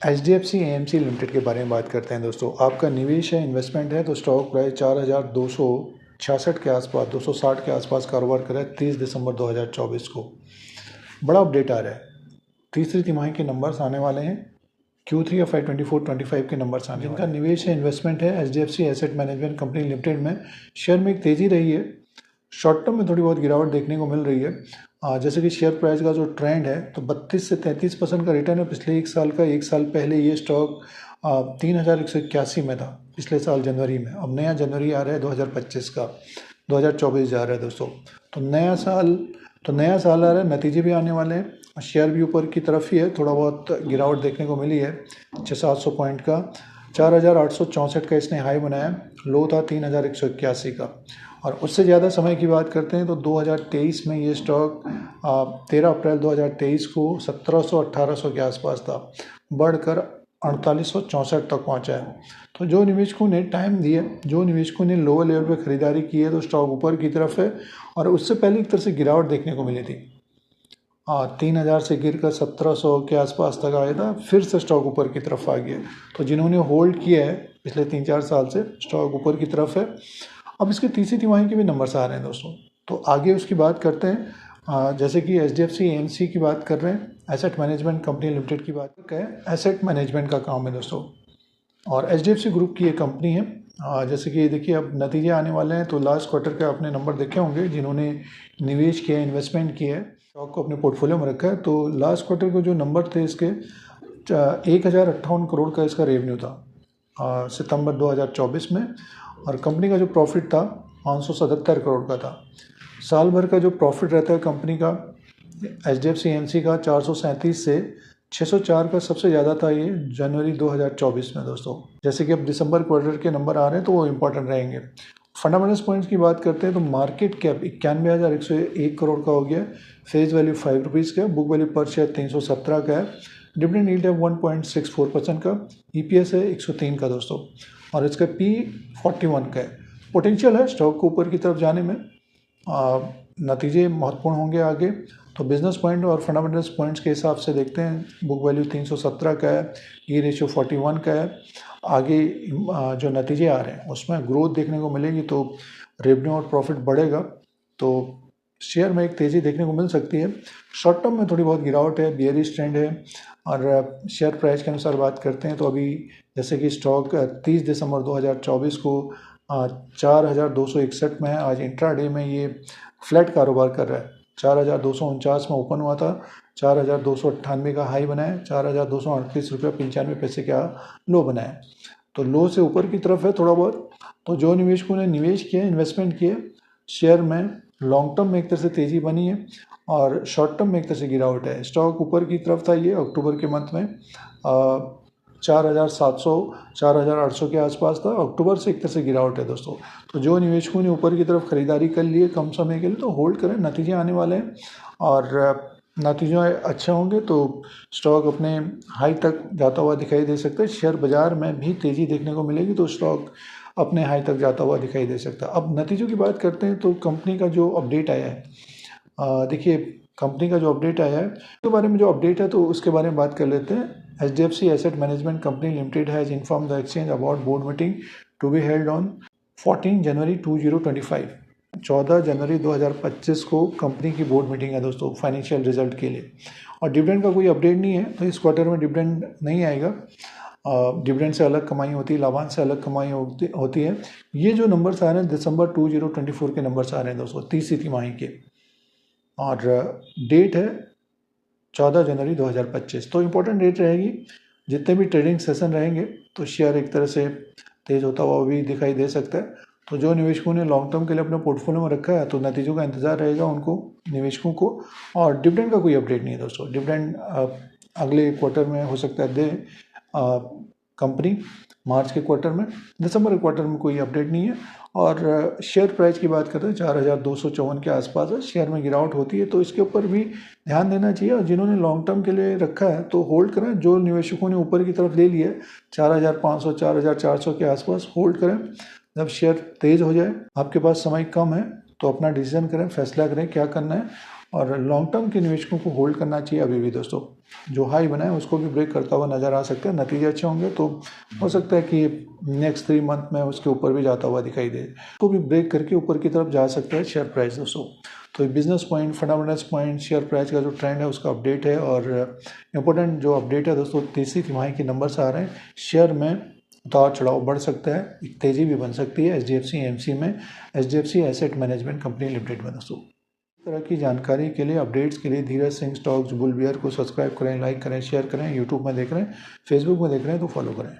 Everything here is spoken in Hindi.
HDFC AMC लिमिटेड के बारे में बात करते हैं दोस्तों। आपका निवेश है, इन्वेस्टमेंट है, तो स्टॉक प्राइस 4,266 के आसपास 260 के आसपास कारोबार कर रहा है 30 दिसंबर 2024 को। बड़ा अपडेट आ रहा है, तीसरी तिमाही के नंबर्स आने वाले हैं, Q3 FY 24-25 के नंबर्स आने जिनका निवेश है, इन्वेस्टमेंट है HDFC asset management company limited में, शेयर में एक तेज़ी रही है। शॉर्ट टर्म में थोड़ी बहुत गिरावट देखने को मिल रही है। जैसे कि शेयर प्राइस का जो ट्रेंड है तो 32 से 33% का रिटर्न है पिछले एक साल का। एक साल पहले ये स्टॉक 3,181 में था पिछले साल जनवरी में। अब नया जनवरी आ रहा है 2025 का, 2024 जा रहा है दोस्तों। तो नया साल आ रहा है, नतीजे भी आने वाले हैं। शेयर भी ऊपर की तरफ ही है, थोड़ा बहुत गिरावट देखने को मिली है 600-700 पॉइंट का। 4,864 का इसने हाई बनाया, लो था 3,181 का। और उससे ज़्यादा समय की बात करते हैं तो 2023 में ये स्टॉक 13 अप्रैल 2023 को 1700-1800 के आसपास था, बढ़कर 4864 तक पहुंचा है। तो जो निवेशकों ने टाइम दिया, जो निवेशकों ने लोअर लेवल पे खरीदारी की है, तो स्टॉक ऊपर की तरफ है। और उससे पहले एक तरह से गिरावट देखने को मिली थी, 3,000 से गिर कर 1700 के आसपास तक आया था, फिर से स्टॉक ऊपर की तरफ आ गया। तो जिन्होंने होल्ड किया है पिछले 3-4 साल से, स्टॉक ऊपर की तरफ है। अब इसके तीसरी तिमाही के भी नंबर्स आ रहे हैं दोस्तों, तो आगे उसकी बात करते हैं। जैसे कि HDFC AMC की बात कर रहे हैं, एसेट मैनेजमेंट कंपनी लिमिटेड की बात कर रहे हैं। एसेट मैनेजमेंट का काम है दोस्तों, और HDFC ग्रुप की एक कंपनी है। जैसे कि देखिए, अब नतीजे आने वाले हैं, तो लास्ट क्वार्टर के आपने नंबर देखे होंगे जिन्होंने निवेश किया, इन्वेस्टमेंट किया है, स्टॉक को अपने पोर्टफोलियो में रखा है। तो लास्ट क्वार्टर के जो नंबर थे इसके 1,058 करोड़ का इसका रेवेन्यू था सितंबर 2024 में। और कंपनी का जो प्रॉफिट था 577 करोड़ का था। साल भर का जो प्रॉफिट रहता है कंपनी का, HDFC AMC का 437 से 604 का सबसे ज़्यादा था ये जनवरी 2024 में दोस्तों। जैसे कि अब दिसंबर क्वार्टर के नंबर आ रहे हैं तो वो इम्पोर्टेंट रहेंगे। फंडामेंटल्स पॉइंट्स की बात करते हैं तो मार्केट कैप 91,101 करोड़ का हो गया, फेस वैल्यू 5 रुपीज़ का, बुक वैल्यू पर शेयर 317 का है, डिविडेंड यील्ड है 1.64% का, EPS है 103 का दोस्तों, और इसका P41 का है। पोटेंशियल है स्टॉक को ऊपर की तरफ जाने में। नतीजे महत्वपूर्ण होंगे आगे, तो बिजनेस पॉइंट और फंडामेंटल्स पॉइंट्स के हिसाब से देखते हैं। बुक वैल्यू 317 का है, E रेशियो 41 का है। आगे जो नतीजे आ रहे हैं उसमें ग्रोथ देखने को मिलेगी, तो रेवेन्यू और प्रॉफिट बढ़ेगा, तो शेयर में एक तेज़ी देखने को मिल सकती है। शॉर्ट टर्म में थोड़ी बहुत गिरावट है, बियरिश ट्रेंड है। और शेयर प्राइस के अनुसार बात करते हैं तो अभी जैसे कि स्टॉक 30 दिसंबर 2024 को 4,261 में है। आज इंट्राडे में ये फ्लैट कारोबार कर रहा है, 4,249 में ओपन हुआ था, 4,298 का हाई बनाया, 4,238 रुपये 95 पैसे का लो बनाया। तो लो से ऊपर की तरफ है थोड़ा बहुत। तो जो निवेशकों ने निवेश किया, इन्वेस्टमेंट किए शेयर में, लॉन्ग टर्म में एक तरह से तेज़ी बनी है और शॉर्ट टर्म में एक तरह से गिरावट है। स्टॉक ऊपर की तरफ था ये अक्टूबर के मंथ में 4,700 4,800 के आसपास था। अक्टूबर से एक तरह से गिरावट है दोस्तों। तो जो निवेशकों ने ऊपर की तरफ खरीदारी कर ली है कम समय के लिए, तो होल्ड करें, नतीजे आने वाले हैं और नतीजे अच्छे होंगे तो स्टॉक अपने हाई तक जाता हुआ दिखाई दे सकता है। शेयर बाज़ार में भी तेज़ी देखने को मिलेगी तो स्टॉक अपने हाई तक जाता हुआ दिखाई दे सकता है। अब नतीजों की बात करते हैं तो कंपनी का जो अपडेट आया है, देखिए कंपनी का जो अपडेट आया है उसके बारे में, जो अपडेट है तो उसके बारे में बात कर लेते हैं। HDFC asset management company limited has inform the exchange about board meeting to be held on 14 जनवरी 2025। 14 जनवरी 2025 को कंपनी की बोर्ड मीटिंग है दोस्तों, फाइनेंशियल रिजल्ट के लिए। और डिविडेंड का कोई अपडेट नहीं है, तो इस क्वार्टर में डिविडेंड नहीं आएगा। डिविडेंड से अलग कमाई होती है, लाभांश से अलग कमाई होती है। ये जो नंबर्स आ रहे हैं दिसंबर 2024 के नंबर्स आ रहे हैं दोस्तों, तीसरी तिमाही के, और डेट है 14 जनवरी 2025। तो इम्पोर्टेंट डेट रहेगी। जितने भी ट्रेडिंग सेशन रहेंगे तो शेयर एक तरह से तेज़ होता हुआ भी दिखाई दे सकता है। तो जो निवेशकों ने लॉन्ग टर्म के लिए अपने पोर्टफोलियो में रखा है तो नतीजों का इंतजार रहेगा उनको, निवेशकों को। और डिविडेंड का कोई अपडेट नहीं है दोस्तों। डिविडेंड अगले क्वार्टर में हो सकता है दे कंपनी, मार्च के क्वार्टर में। दिसंबर के क्वार्टर में कोई अपडेट नहीं है। और शेयर प्राइस की बात करते हैं 4,254 के आसपास है। शेयर में गिरावट होती है तो इसके ऊपर भी ध्यान देना चाहिए। और जिन्होंने लॉन्ग टर्म के लिए रखा है तो होल्ड करें। जो निवेशकों ने ऊपर की तरफ ले लिया है 4,500 4,400 के आसपास, होल्ड करें। जब शेयर तेज़ हो जाए, आपके पास समय कम है, तो अपना डिसीजन करें, फैसला करें क्या करना है। और लॉन्ग टर्म के निवेशकों को होल्ड करना चाहिए अभी भी दोस्तों। जो हाई बना है उसको भी ब्रेक करता हुआ नज़र आ सकता है, नतीजे अच्छे होंगे तो हो सकता है कि नेक्स्ट 3 मंथ में उसके ऊपर भी जाता हुआ दिखाई दे, उसको भी ब्रेक करके ऊपर की तरफ जा सकता है शेयर प्राइस दोस्तों। तो business point, fundamentals point, share price का जो ट्रेंड है उसका अपडेट है। और इम्पोर्टेंट जो अपडेट है दोस्तों, तीसरी तिमाही के नंबर्स आ रहे हैं, शेयर में उतार चढ़ाव बढ़ सकता है, एक तेज़ी भी बन सकती है HDFC AMC में, HDFC asset management company limited में दोस्तों। इस तरह की जानकारी के लिए, अपडेट्स के लिए Dheeraj Singh stocks bull beer को सब्सक्राइब करें, लाइक करें, शेयर करें। यूट्यूब में देख रहे हैं, फेसबुक में देख रहे हैं तो फॉलो करें।